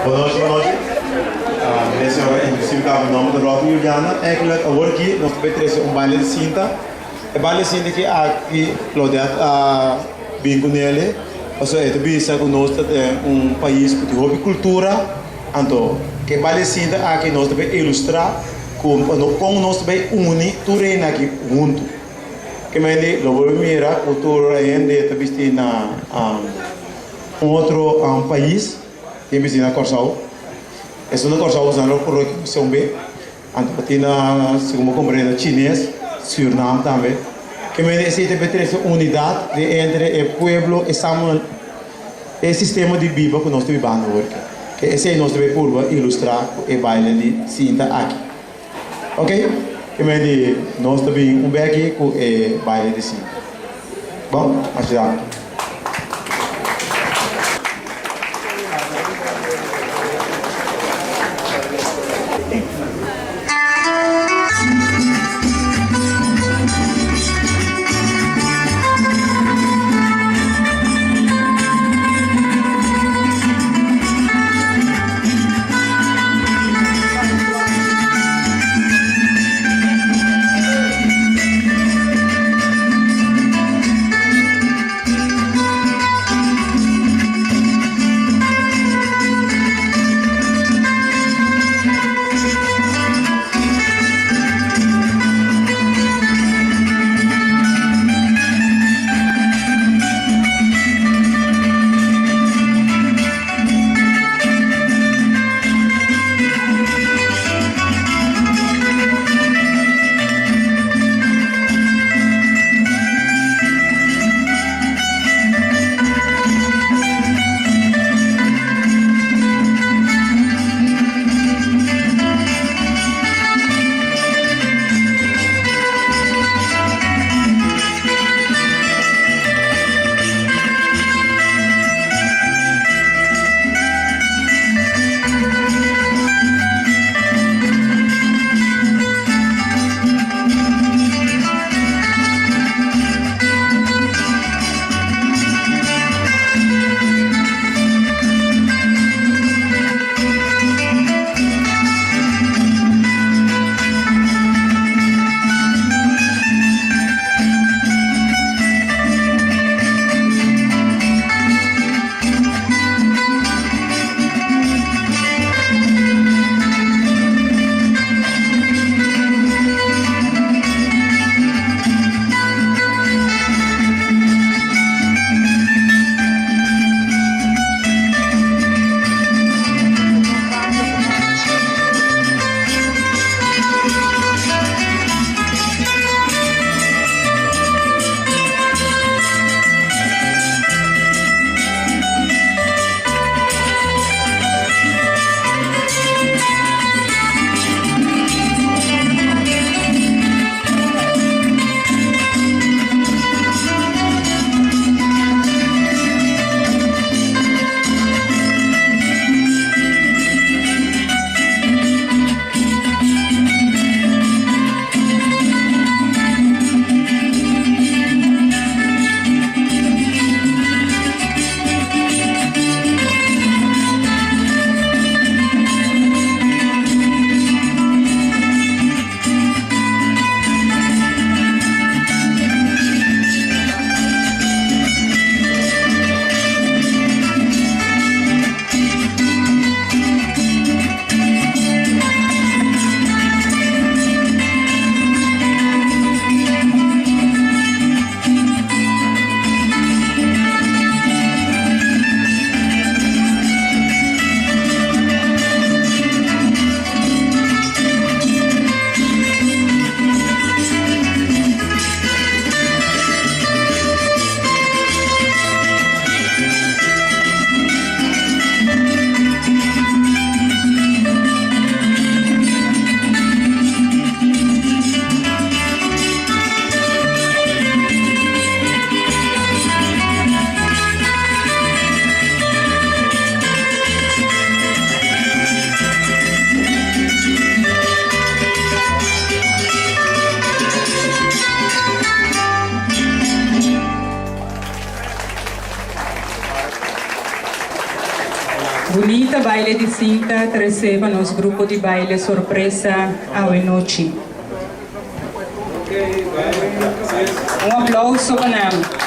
Boa noite, boa noite. Esse é inclusive o nome da Rock Juliana. É que agora aqui nós temos baile de cinta. O baile de cinta que aqui Claudete bingo nele. Ou seja, é bisa que nós temos país que tem cultura. Então, que baile de cinta aqui nós temos ilustrar como nós temos unir tudo aqui junto. Que me diz, logo mira cultura ainda também na outro país. Que me ensina Corsau. Esse não Corsau usando por aqui são bem. Anto patina segundo compreendo chinês, Suriname também. Que me diz que tem unidade entre o pueblo e Samuel. É sistema de vida que nós temos hoje. Que esse é nosso curva ilustrar o baile de cinta aqui. Ok? Que me diz nós também aqui com o baile de cinta. Bom, mas já. baile de cinta receba nosso grupo de baile surpresa Awe Noche. Um aplauso para nós.